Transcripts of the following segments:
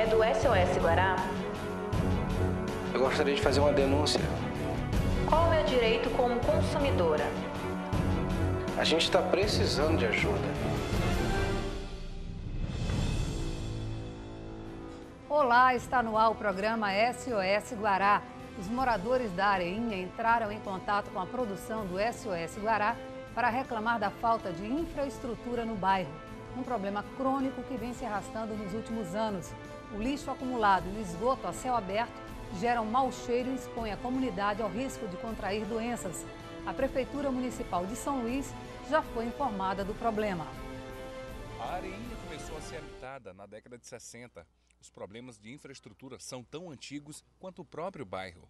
é do SOS Guará? Eu gostaria de fazer uma denúncia. Qual é o meu direito como consumidora? A gente está precisando de ajuda. Olá, está no ar o programa SOS Guará. Os moradores da Areinha entraram em contato com a produção do SOS Guará para reclamar da falta de infraestrutura no bairro. Um problema crônico que vem se arrastando nos últimos anos. O lixo acumulado e o esgoto a céu aberto geram mau cheiro e expõe a comunidade ao risco de contrair doenças. A Prefeitura Municipal de São Luís já foi informada do problema. A Areinha começou a ser habitada na década de 60. Os problemas de infraestrutura são tão antigos quanto o próprio bairro.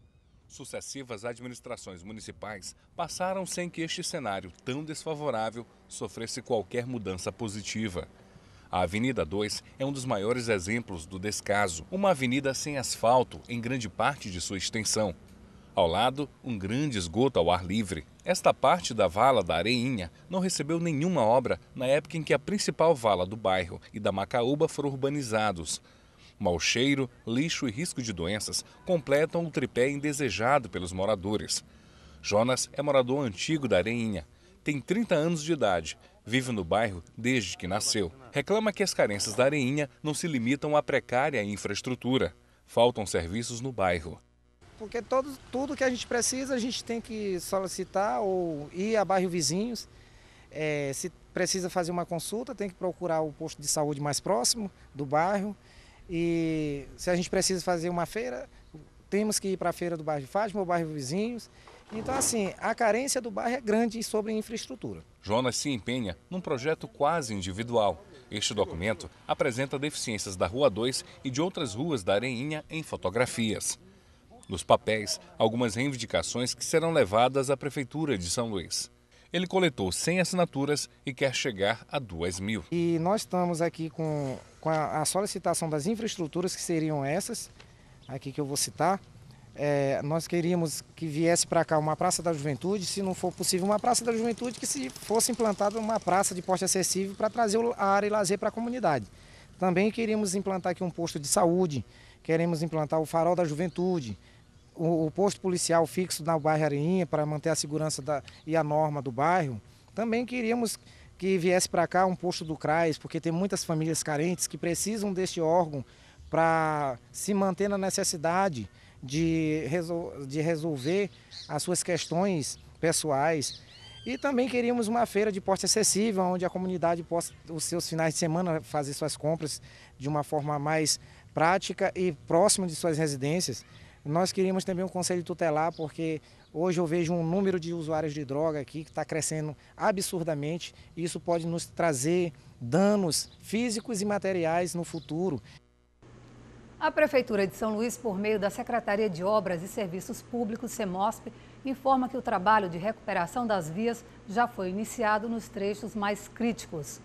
Sucessivas administrações municipais passaram sem que este cenário tão desfavorável sofresse qualquer mudança positiva. A Avenida 2 é um dos maiores exemplos do descaso. Uma avenida sem asfalto em grande parte de sua extensão. Ao lado, um grande esgoto ao ar livre. Esta parte da vala da Areinha não recebeu nenhuma obra na época em que a principal vala do bairro e da Macaúba foram urbanizados. Mau cheiro, lixo e risco de doenças completam o tripé indesejado pelos moradores. Jonas é morador antigo da Areinha. Tem 30 anos de idade. Vive no bairro desde que nasceu. Reclama que as carências da Areinha não se limitam à precária infraestrutura. Faltam serviços no bairro. Porque tudo que a gente precisa, a gente tem que solicitar ou ir a bairros vizinhos. Se precisa fazer uma consulta, tem que procurar o posto de saúde mais próximo do bairro. E se a gente precisa fazer uma feira, temos que ir para a feira do bairro de Fátima ou bairro vizinhos. Então, assim, a carência do bairro é grande sobre infraestrutura. Jonas se empenha num projeto quase individual. Este documento apresenta deficiências da Rua 2 e de outras ruas da Areinha em fotografias. Nos papéis, algumas reivindicações que serão levadas à Prefeitura de São Luís. Ele coletou 100 assinaturas e quer chegar a 2.000. E nós estamos aqui com a solicitação das infraestruturas, que seriam essas, aqui que eu vou citar. Nós queríamos que viesse para cá uma Praça da Juventude, se não for possível uma Praça da Juventude, que se fosse implantada uma praça de porte acessível para trazer a área e lazer para a comunidade. Também queríamos implantar aqui um posto de saúde, queremos implantar o Farol da Juventude, o posto policial fixo no bairro Areinha para manter a segurança e a norma do bairro. Também queríamos que viesse para cá um posto do CRAS, porque tem muitas famílias carentes que precisam deste órgão para se manter na necessidade de resolver as suas questões pessoais. E também queríamos uma feira de porte acessível, onde a comunidade possa, os seus finais de semana, fazer suas compras de uma forma mais prática e próxima de suas residências. Nós queríamos também um conselho tutelar, porque hoje eu vejo um número de usuários de droga aqui que está crescendo absurdamente. E isso pode nos trazer danos físicos e materiais no futuro. A Prefeitura de São Luís, por meio da Secretaria de Obras e Serviços Públicos, SEMOSP, informa que o trabalho de recuperação das vias já foi iniciado nos trechos mais críticos.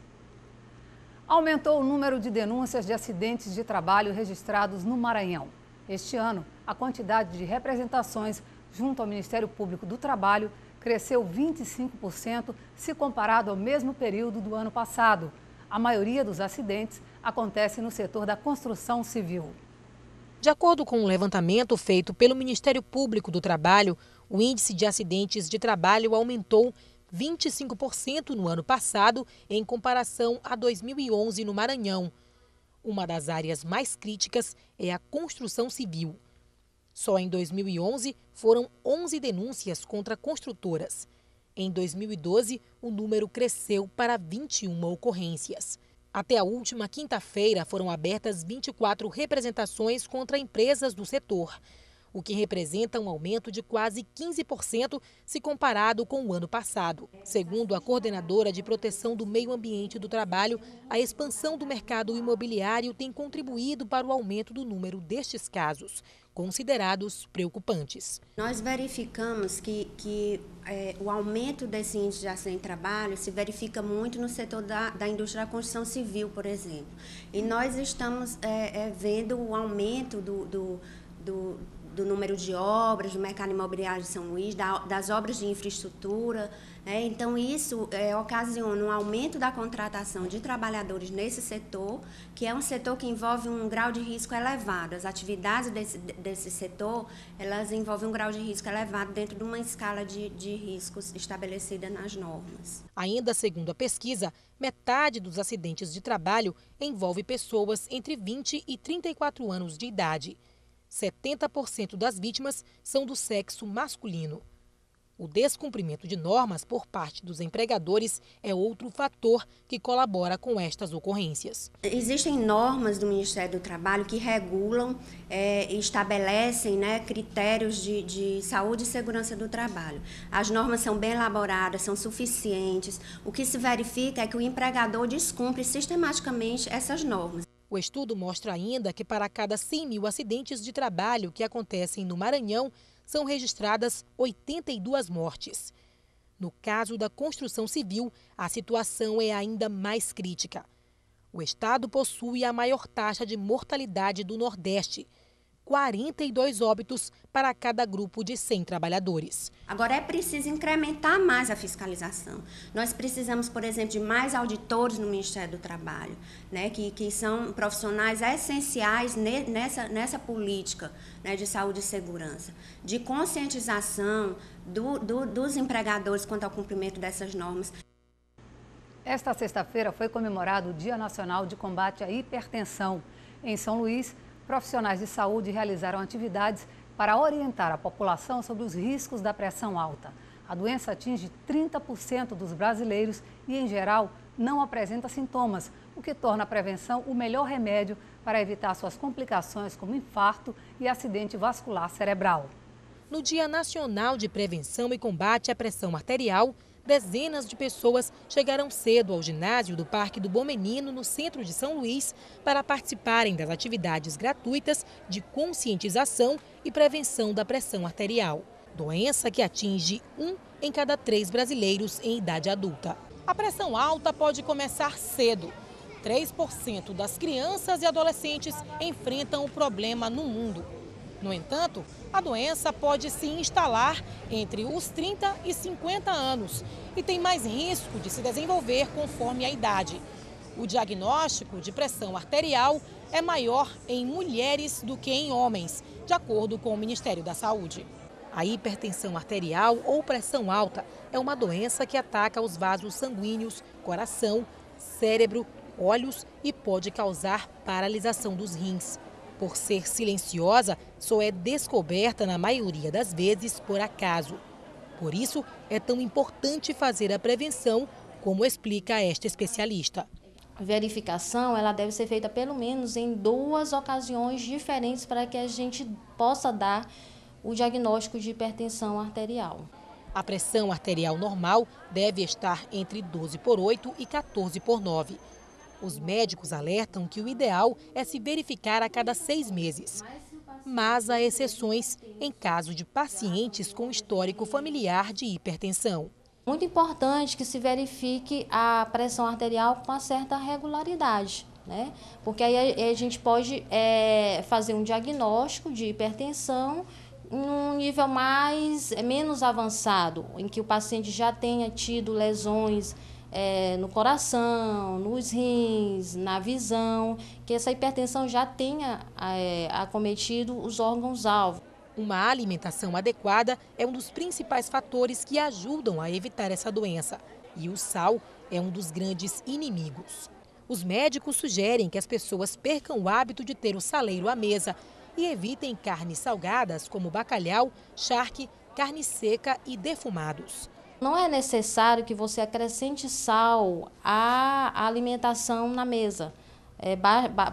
Aumentou o número de denúncias de acidentes de trabalho registrados no Maranhão. Este ano, a quantidade de representações junto ao Ministério Público do Trabalho cresceu 25% se comparado ao mesmo período do ano passado. A maioria dos acidentes acontece no setor da construção civil. De acordo com um levantamento feito pelo Ministério Público do Trabalho, o índice de acidentes de trabalho aumentou 25% no ano passado em comparação a 2011 no Maranhão. Uma das áreas mais críticas é a construção civil. Só em 2011 foram 11 denúncias contra construtoras. Em 2012, o número cresceu para 21 ocorrências. Até a última quinta-feira foram abertas 24 representações contra empresas do setor, o que representa um aumento de quase 15% se comparado com o ano passado. Segundo a coordenadora de proteção do meio ambiente do trabalho, a expansão do mercado imobiliário tem contribuído para o aumento do número destes casos, considerados preocupantes. Nós verificamos que o aumento desse índice de acidente de trabalho se verifica muito no setor da indústria da construção civil, por exemplo. E nós estamos vendo o aumento do número de obras, do mercado imobiliário de São Luís, das obras de infraestrutura. Então, isso ocasiona um aumento da contratação de trabalhadores nesse setor, que é um setor que envolve um grau de risco elevado. As atividades desse setor, elas envolvem um grau de risco elevado dentro de uma escala de riscos estabelecida nas normas. Ainda segundo a pesquisa, metade dos acidentes de trabalho envolve pessoas entre 20 e 34 anos de idade. 70% das vítimas são do sexo masculino. O descumprimento de normas por parte dos empregadores é outro fator que colabora com estas ocorrências. Existem normas do Ministério do Trabalho que regulam e estabelecem critérios de saúde e segurança do trabalho. As normas são bem elaboradas, são suficientes. O que se verifica é que o empregador descumpre sistematicamente essas normas. O estudo mostra ainda que para cada 100 mil acidentes de trabalho que acontecem no Maranhão, são registradas 82 mortes. No caso da construção civil, a situação é ainda mais crítica. O estado possui a maior taxa de mortalidade do Nordeste, 42 óbitos para cada grupo de 100 trabalhadores. Agora, é preciso incrementar mais a fiscalização. Nós precisamos, por exemplo, de mais auditores no Ministério do Trabalho, que são profissionais essenciais nessa política de saúde e segurança, de conscientização dos empregadores quanto ao cumprimento dessas normas. Esta sexta-feira foi comemorado o Dia Nacional de Combate à Hipertensão. Em São Luís, profissionais de saúde realizaram atividades para orientar a população sobre os riscos da pressão alta. A doença atinge 30% dos brasileiros e, em geral, não apresenta sintomas, o que torna a prevenção o melhor remédio para evitar suas complicações como infarto e acidente vascular cerebral. No Dia Nacional de Prevenção e Combate à Pressão Arterial, dezenas de pessoas chegaram cedo ao ginásio do Parque do Bom Menino, no centro de São Luís, para participarem das atividades gratuitas de conscientização e prevenção da pressão arterial, doença que atinge 1 em cada 3 brasileiros em idade adulta. A pressão alta pode começar cedo. 3% das crianças e adolescentes enfrentam o problema no mundo. No entanto, a doença pode se instalar entre os 30 e 50 anos e tem mais risco de se desenvolver conforme a idade. O diagnóstico de pressão arterial é maior em mulheres do que em homens, de acordo com o Ministério da Saúde. A hipertensão arterial ou pressão alta é uma doença que ataca os vasos sanguíneos, coração, cérebro, olhos e pode causar paralisação dos rins. Por ser silenciosa, só é descoberta na maioria das vezes por acaso. Por isso, é tão importante fazer a prevenção, como explica esta especialista. A verificação ela deve ser feita pelo menos em 2 ocasiões diferentes para que a gente possa dar o diagnóstico de hipertensão arterial. A pressão arterial normal deve estar entre 12/8 e 14/9. Os médicos alertam que o ideal é se verificar a cada 6 meses. Mas há exceções em caso de pacientes com histórico familiar de hipertensão. Muito importante que se verifique a pressão arterial com uma certa regularidade, Porque aí a gente pode fazer um diagnóstico de hipertensão num nível menos avançado, em que o paciente já tenha tido lesões no coração, nos rins, na visão, que essa hipertensão já tenha acometido os órgãos-alvo. Uma alimentação adequada é um dos principais fatores que ajudam a evitar essa doença. E o sal é um dos grandes inimigos. Os médicos sugerem que as pessoas percam o hábito de ter o saleiro à mesa e evitem carnes salgadas como bacalhau, charque, carne seca e defumados. Não é necessário que você acrescente sal à alimentação na mesa.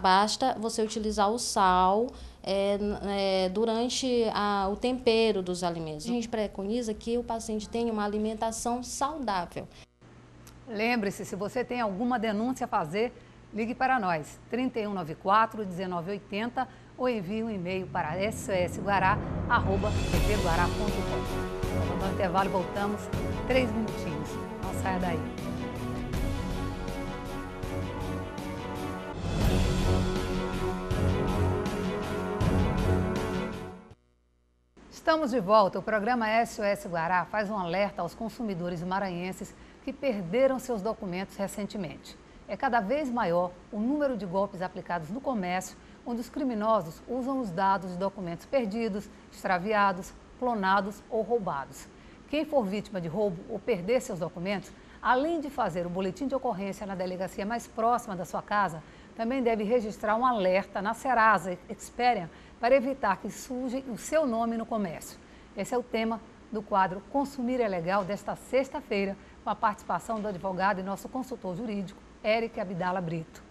Basta você utilizar o sal durante o tempero dos alimentos. A gente preconiza que o paciente tenha uma alimentação saudável. Lembre-se, se você tem alguma denúncia a fazer, ligue para nós, 3194-1980 ou envie um e-mail para sosguará@tvguará.com. Vamos ao intervalo e voltamos 3 minutinhos. Não saia daí. Estamos de volta. O programa SOS Guará faz um alerta aos consumidores maranhenses que perderam seus documentos recentemente. É cada vez maior o número de golpes aplicados no comércio, onde os criminosos usam os dados de documentos perdidos, extraviados, clonados ou roubados. Quem for vítima de roubo ou perder seus documentos, além de fazer o boletim de ocorrência na delegacia mais próxima da sua casa, também deve registrar um alerta na Serasa Experian para evitar que suje o seu nome no comércio. Esse é o tema do quadro Consumir é Legal desta sexta-feira, com a participação do advogado e nosso consultor jurídico, Eric Abdala Brito.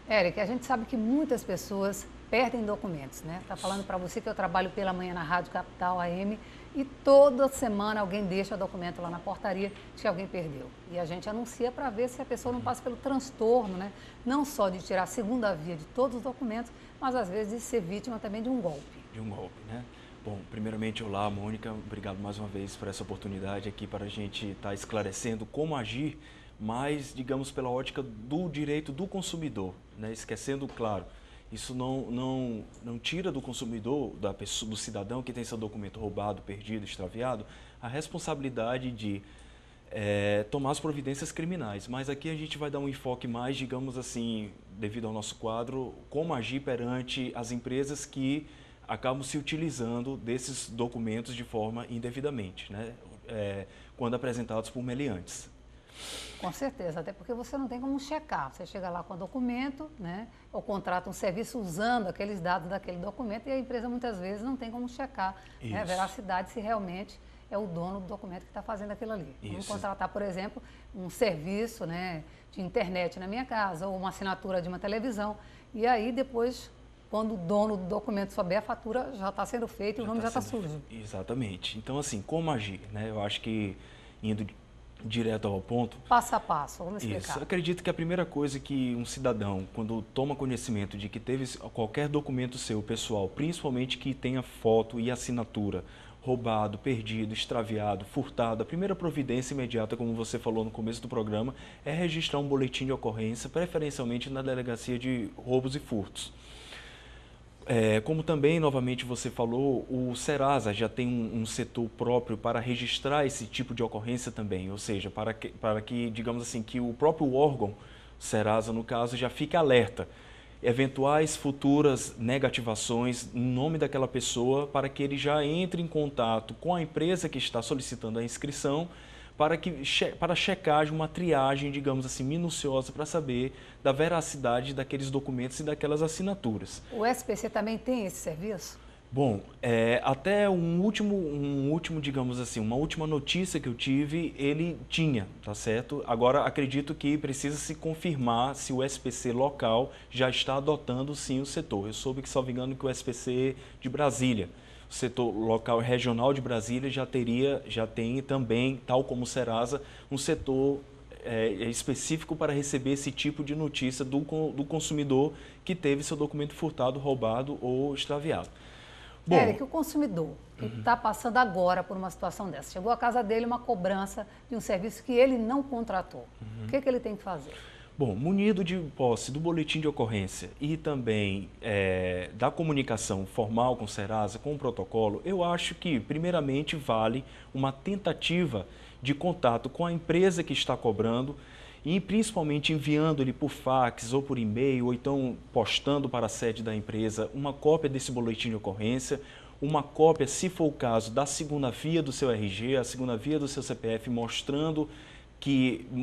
Eric, a gente sabe que muitas pessoas perdem documentos, né? Tá falando para você que eu trabalho pela manhã na Rádio Capital AM e toda semana alguém deixa documento lá na portaria de que alguém perdeu. E a gente anuncia para ver se a pessoa não passa pelo transtorno, né? Não só de tirar a segunda via de todos os documentos, mas às vezes de ser vítima também de um golpe. De um golpe, né? Bom, primeiramente, olá, Mônica, obrigado mais uma vez por essa oportunidade aqui para a gente estar esclarecendo como agir, mas, digamos, pela ótica do direito do consumidor, né? Esquecendo, claro, isso não tira do consumidor, da pessoa, do cidadão que tem seu documento roubado, perdido, extraviado, a responsabilidade de tomar as providências criminais. Mas aqui a gente vai dar um enfoque mais, digamos assim, devido ao nosso quadro, como agir perante as empresas que acabam se utilizando desses documentos de forma indevidamente, né? Quando apresentados por meliantes. Com certeza, até porque você não tem como checar. Você chega lá com o documento, né, ou contrata um serviço usando aqueles dados daquele documento e a empresa muitas vezes não tem como checar, né, a veracidade se realmente é o dono do documento que está fazendo aquilo ali. Vamos contratar, por exemplo, um serviço, né, de internet na minha casa ou uma assinatura de uma televisão e aí depois, quando o dono do documento souber, a fatura já está sendo feita e o nome já está sujo. Exatamente. Então, assim, como agir, né? Eu acho que indo direto ao ponto. Passo a passo, vamos explicar. Isso. Acredito que a primeira coisa que um cidadão, quando toma conhecimento de que teve qualquer documento seu pessoal, principalmente que tenha foto e assinatura, roubado, perdido, extraviado, furtado, a primeira providência imediata, como você falou no começo do programa, é registrar um boletim de ocorrência, preferencialmente na delegacia de roubos e furtos. Como também, novamente, você falou, o Serasa já tem um setor próprio para registrar esse tipo de ocorrência também, ou seja, para que, digamos assim, que o próprio órgão, Serasa no caso, já fique alerta. Eventuais futuras negativações em nome daquela pessoa, para que ele já entre em contato com a empresa que está solicitando a inscrição, para checagem, uma triagem, digamos assim, minuciosa para saber da veracidade daqueles documentos e daquelas assinaturas. O SPC também tem esse serviço? Bom, até um último, digamos assim, uma última notícia que eu tive, ele tinha, tá certo? Agora, acredito que precisa se confirmar se o SPC local já está adotando, sim, o setor. Eu soube que, salvo engano, que o SPC de Brasília, o setor local e regional de Brasília já tem também, tal como o Serasa, um setor específico para receber esse tipo de notícia do consumidor que teve seu documento furtado, roubado ou extraviado. Bom, Eric, o consumidor que está passando agora por uma situação dessa, chegou à casa dele uma cobrança de um serviço que ele não contratou, o que ele tem que fazer? Bom, munido de posse do boletim de ocorrência e também da comunicação formal com o Serasa, com o protocolo, eu acho que, primeiramente, vale uma tentativa de contato com a empresa que está cobrando e, principalmente, enviando-lhe por fax ou por e-mail, ou então postando para a sede da empresa uma cópia desse boletim de ocorrência, uma cópia, se for o caso, da segunda via do seu RG, a segunda via do seu CPF,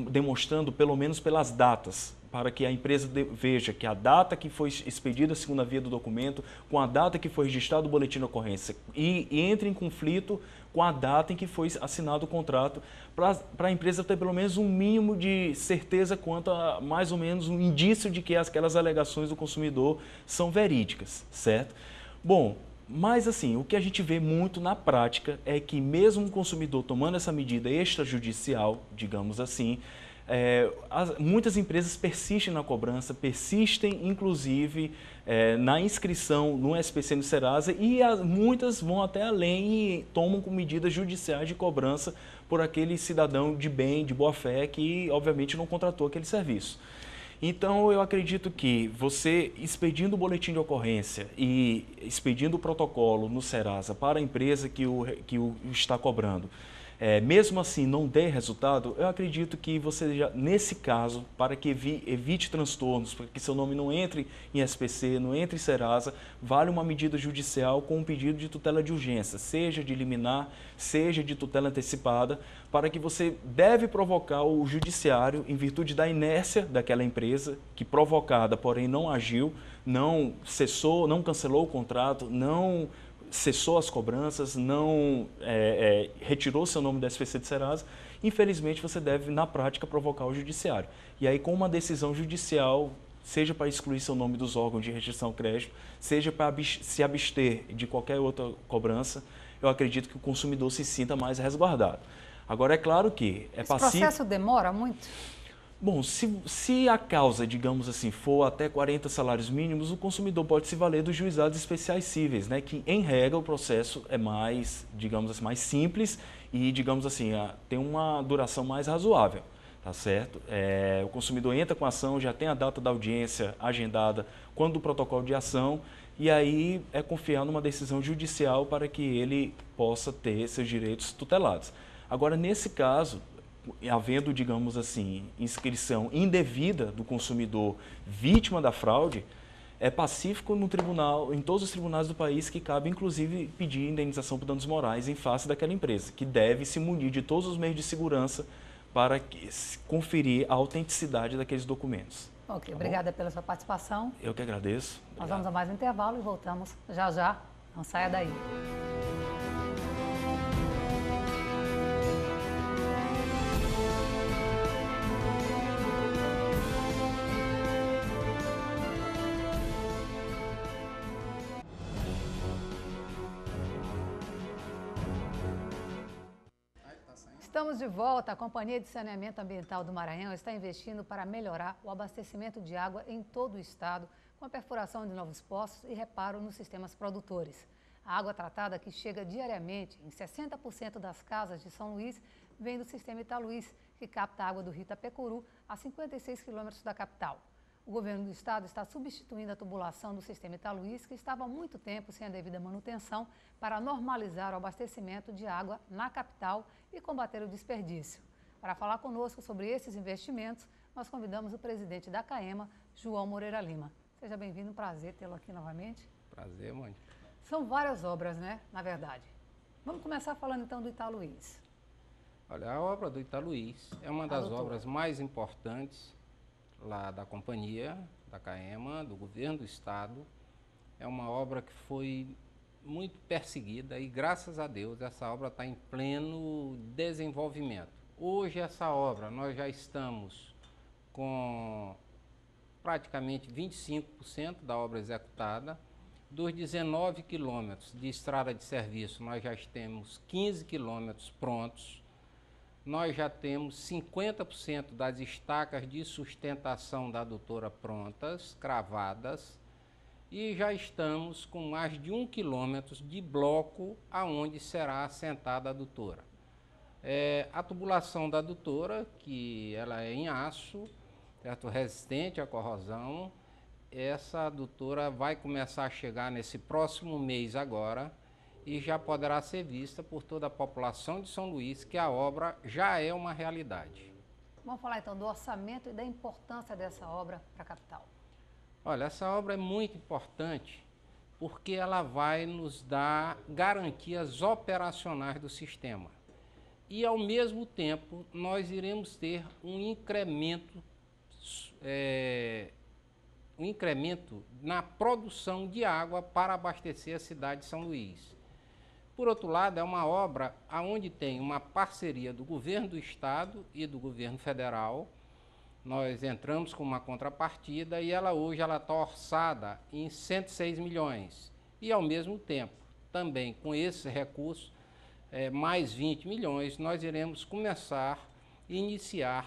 demonstrando pelo menos pelas datas, para que a empresa veja que a data que foi expedida a segunda via do documento, com a data que foi registrado o boletim de ocorrência e entre em conflito com a data em que foi assinado o contrato, para a empresa ter pelo menos um mínimo de certeza quanto a mais ou menos um indício de que aquelas alegações do consumidor são verídicas, certo? Bom, mas assim, o que a gente vê muito na prática é que mesmo o consumidor tomando essa medida extrajudicial, digamos assim, Muitas empresas persistem na cobrança, persistem inclusive na inscrição no SPC no Serasa e muitas vão até além e tomam com medidas judiciais de cobrança por aquele cidadão de bem, de boa fé, que obviamente não contratou aquele serviço. Então, eu acredito que você expedindo o boletim de ocorrência e expedindo o protocolo no Serasa para a empresa que o está cobrando, mesmo assim não der resultado, eu acredito que você já, nesse caso, para que evite transtornos, para que seu nome não entre em SPC, não entre em Serasa, vale uma medida judicial com um pedido de tutela de urgência, seja de liminar, seja de tutela antecipada, para que você deve provocar o judiciário em virtude da inércia daquela empresa, que provocada, porém não agiu, não cessou, não cancelou o contrato, não cessou as cobranças, não retirou seu nome da SPC de Serasa, infelizmente você deve, na prática, provocar o judiciário. E aí, com uma decisão judicial, seja para excluir seu nome dos órgãos de restrição ao crédito, seja para se abster de qualquer outra cobrança, eu acredito que o consumidor se sinta mais resguardado. Agora, é claro que é passivo... Esse processo demora muito? Bom, se a causa, digamos assim, for até 40 salários mínimos, o consumidor pode se valer dos juizados especiais cíveis, né? Que, em regra, o processo é mais, digamos assim, mais simples e, digamos assim, tem uma duração mais razoável, tá certo? O consumidor entra com a ação, já tem a data da audiência agendada quando o protocolo de ação, e aí é confiar numa decisão judicial para que ele possa ter seus direitos tutelados. Agora, nesse caso, havendo, digamos assim, inscrição indevida do consumidor vítima da fraude, é pacífico no tribunal, em todos os tribunais do país, que cabe inclusive pedir indenização por danos morais em face daquela empresa, que deve se munir de todos os meios de segurança para conferir a autenticidade daqueles documentos. Ok, obrigada pela sua participação. Eu que agradeço. Nós vamos a mais um intervalo e voltamos já já. Não saia daí. Estamos de volta. A Companhia de Saneamento Ambiental do Maranhão está investindo para melhorar o abastecimento de água em todo o estado, com a perfuração de novos poços e reparo nos sistemas produtores. A água tratada, que chega diariamente em 60% das casas de São Luís, vem do sistema Italuís, que capta a água do rio Itapecuru, a 56 quilômetros da capital. O governo do estado está substituindo a tubulação do sistema Italuís, que estava há muito tempo sem a devida manutenção, para normalizar o abastecimento de água na capital e combater o desperdício. Para falar conosco sobre esses investimentos, nós convidamos o presidente da CAEMA, João Moreira Lima. Seja bem-vindo, um prazer tê-lo aqui novamente. Prazer, mãe. São várias obras, né, na verdade. Vamos começar falando então do Italuís. Olha, a obra do Italuís é uma das obras mais importantes lá da companhia, da CAEMA, do governo do estado. É uma obra que foi muito perseguida e, graças a Deus, essa obra está em pleno desenvolvimento. Hoje, essa obra, nós já estamos com praticamente 25% da obra executada. Dos 19 quilômetros de estrada de serviço, nós já temos 15 quilômetros prontos. Nós já temos 50% das estacas de sustentação da adutora prontas, cravadas, e já estamos com mais de 1 quilômetro de bloco aonde será assentada a adutora. A tubulação da adutora, que ela é em aço, certo? Resistente à corrosão, essa adutora vai começar a chegar nesse próximo mês agora, e já poderá ser vista por toda a população de São Luís que a obra já é uma realidade. Vamos falar então do orçamento e da importância dessa obra para a capital. Olha, essa obra é muito importante porque ela vai nos dar garantias operacionais do sistema. E, ao mesmo tempo, nós iremos ter um incremento na produção de água para abastecer a cidade de São Luís. Por outro lado, é uma obra onde tem uma parceria do governo do estado e do governo federal. Nós entramos com uma contrapartida e ela hoje está orçada em 106 milhões. E, ao mesmo tempo, também com esse recurso, mais 20 milhões, nós iremos começar a iniciar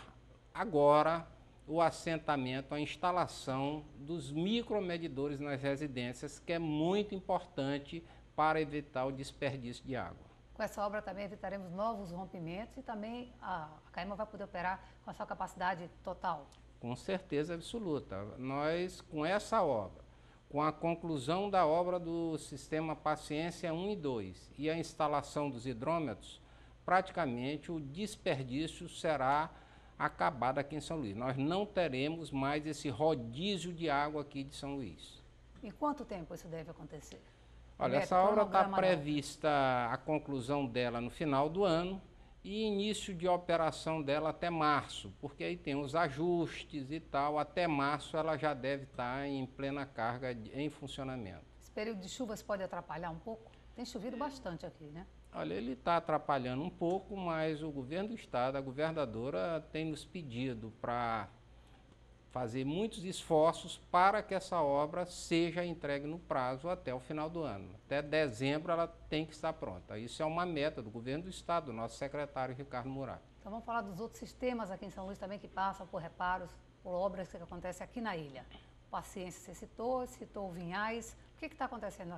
agora o assentamento, a instalação dos micromedidores nas residências, que é muito importante para evitar o desperdício de água. Com essa obra também evitaremos novos rompimentos e também a CAEMA vai poder operar com a sua capacidade total? Com certeza absoluta. Nós, com essa obra, com a conclusão da obra do sistema Paciência 1 e 2 e a instalação dos hidrômetros, praticamente o desperdício será acabado aqui em São Luís. Nós não teremos mais esse rodízio de água aqui de São Luís. Em quanto tempo isso deve acontecer? Olha, essa obra está prevista a conclusão dela no final do ano e início de operação dela até março, porque aí tem os ajustes e tal. Até março ela já deve estar em plena carga em funcionamento. Esse período de chuvas pode atrapalhar um pouco? Tem chovido bastante aqui, né? Olha, ele está atrapalhando um pouco, mas o governo do estado, a governadora, tem nos pedido para fazer muitos esforços para que essa obra seja entregue no prazo até o final do ano. Até dezembro ela tem que estar pronta. Isso é uma meta do governo do estado, do nosso secretário Ricardo Murat. Então vamos falar dos outros sistemas aqui em São Luís também que passam por reparos, por obras que acontecem aqui na ilha. Paciência você citou Vinhais. O que está acontecendo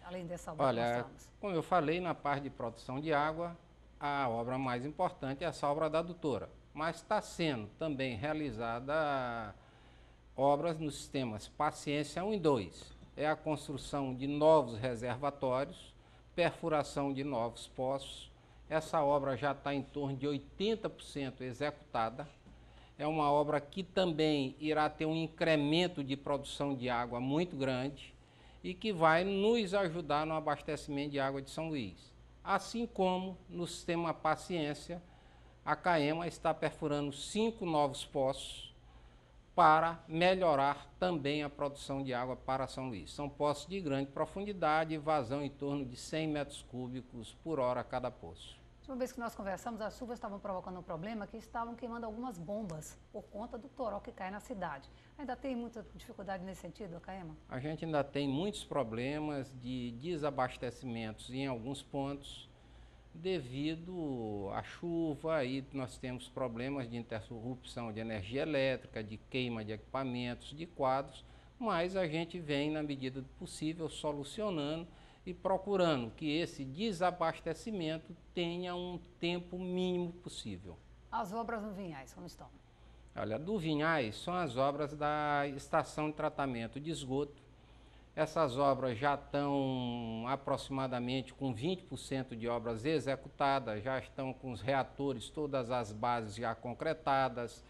além dessa obra? Olha, como eu falei, na parte de produção de água, a obra mais importante é essa obra da adutora. Mas está sendo também realizada obras nos sistemas Paciência 1 e 2. É a construção de novos reservatórios, perfuração de novos poços. Essa obra já está em torno de 80% executada. É uma obra que também irá ter um incremento de produção de água muito grande e que vai nos ajudar no abastecimento de água de São Luís. Assim como no sistema Paciência, a CAEMA está perfurando 5 novos poços para melhorar também a produção de água para São Luís. São poços de grande profundidade e vazão em torno de 100 metros cúbicos por hora a cada poço. A última vez que nós conversamos, as chuvas estavam provocando um problema que estavam queimando algumas bombas por conta do toró que cai na cidade. Ainda tem muita dificuldade nesse sentido, CAEMA? A gente ainda tem muitos problemas de desabastecimentos em alguns pontos devido à chuva. Aí nós temos problemas de interrupção de energia elétrica, de queima de equipamentos, de quadros, mas a gente vem, na medida do possível, solucionando e procurando que esse desabastecimento tenha um tempo mínimo possível. As obras no Vinhais, como estão? Olha, do Vinhais são as obras da estação de tratamento de esgoto. Essas obras já estão aproximadamente com 20% de obras executadas, já estão com os reatores, todas as bases já concretadas,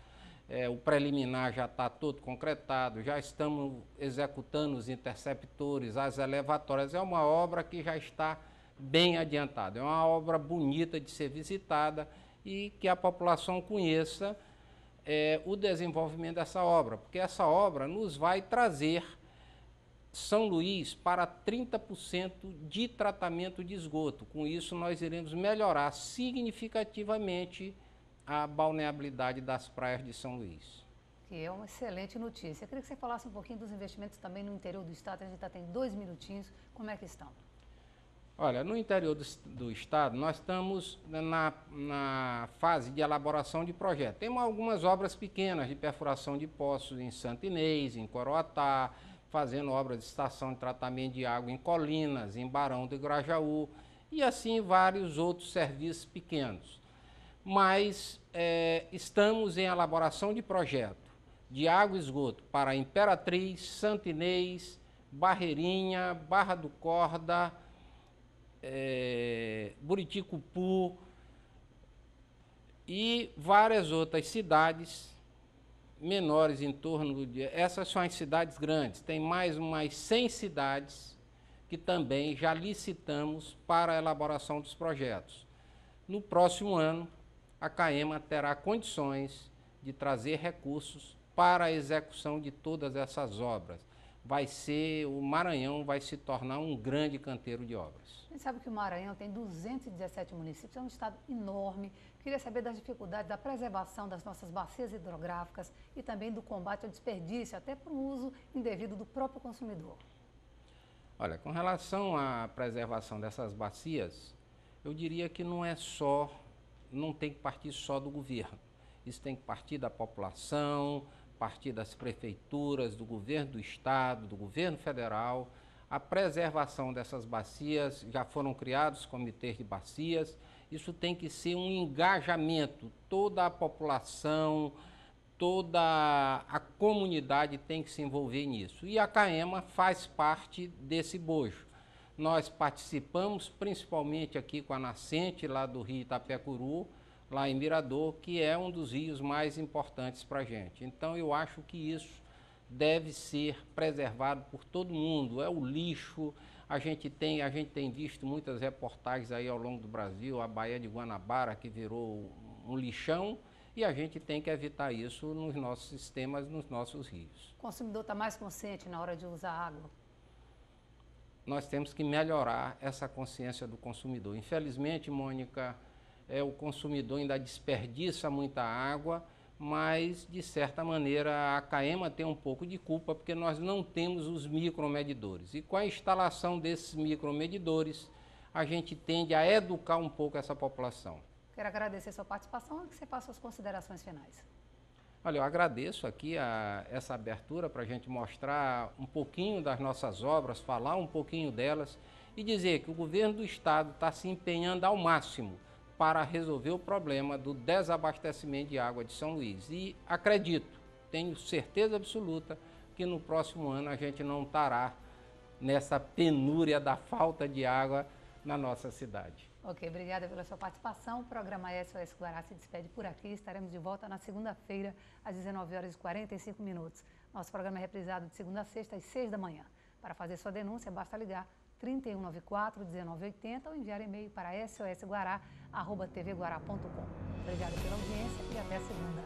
o preliminar já está todo concretado, já estamos executando os interceptores, as elevatórias. É uma obra que já está bem adiantada, é uma obra bonita de ser visitada e que a população conheça o desenvolvimento dessa obra, porque essa obra nos vai trazer São Luís para 30% de tratamento de esgoto. Com isso, nós iremos melhorar significativamente a balneabilidade das praias de São Luís. Que é uma excelente notícia. Eu queria que você falasse um pouquinho dos investimentos também no interior do estado. A gente tem 2 minutinhos. Como é que estão? Olha, no interior do estado, nós estamos na fase de elaboração de projeto. Temos algumas obras pequenas de perfuração de poços em Santo Inês, em Coroatá, fazendo obras de estação de tratamento de água em Colinas, em Barão do Grajaú, e assim vários outros serviços pequenos. Mas estamos em elaboração de projeto de água e esgoto para Imperatriz, Santo Inês, Barreirinha, Barra do Corda, Buriticupu e várias outras cidades menores em torno de... Essas são as cidades grandes, tem mais umas 100 cidades que também já licitamos para a elaboração dos projetos. No próximo ano, a CAEMA terá condições de trazer recursos para a execução de todas essas obras. O Maranhão vai se tornar um grande canteiro de obras. A gente sabe que o Maranhão tem 217 municípios, é um estado enorme. Queria saber das dificuldades da preservação das nossas bacias hidrográficas e também do combate ao desperdício, até para o uso indevido do próprio consumidor. Olha, com relação à preservação dessas bacias, eu diria que não tem que partir só do governo. Isso tem que partir da população, partir das prefeituras, do governo do estado, do governo federal. A preservação dessas bacias, já foram criados comitês de bacias, isso tem que ser um engajamento, toda a população, toda a comunidade tem que se envolver nisso. E a CAEMA faz parte desse bojo. Nós participamos principalmente aqui com a nascente lá do rio Itapecuru, lá em Mirador, que é um dos rios mais importantes para a gente. Então eu acho que isso deve ser preservado por todo mundo. É o lixo, a gente tem visto muitas reportagens aí ao longo do Brasil, a Baía de Guanabara que virou um lixão, e a gente tem que evitar isso nos nossos sistemas, nos nossos rios. O consumidor está mais consciente na hora de usar água? Nós temos que melhorar essa consciência do consumidor. Infelizmente, Mônica, o consumidor ainda desperdiça muita água, mas, de certa maneira, a CAEMA tem um pouco de culpa, porque nós não temos os micromedidores. E com a instalação desses micromedidores, a gente tende a educar um pouco essa população. Quero agradecer a sua participação e que você faça as considerações finais. Olha, eu agradeço aqui essa abertura para a gente mostrar um pouquinho das nossas obras, falar um pouquinho delas e dizer que o governo do estado está se empenhando ao máximo para resolver o problema do desabastecimento de água de São Luís. E acredito, tenho certeza absoluta que no próximo ano a gente não estará nessa penúria da falta de água na nossa cidade. Ok, obrigada pela sua participação. O programa SOS Guará se despede por aqui. Estaremos de volta na segunda-feira, às 19h45. Nosso programa é reprisado de segunda a sexta, às 6 da manhã. Para fazer sua denúncia, basta ligar 3194-1980 ou enviar e-mail para sosguará@tvguará.com. Obrigada pela audiência e até segunda.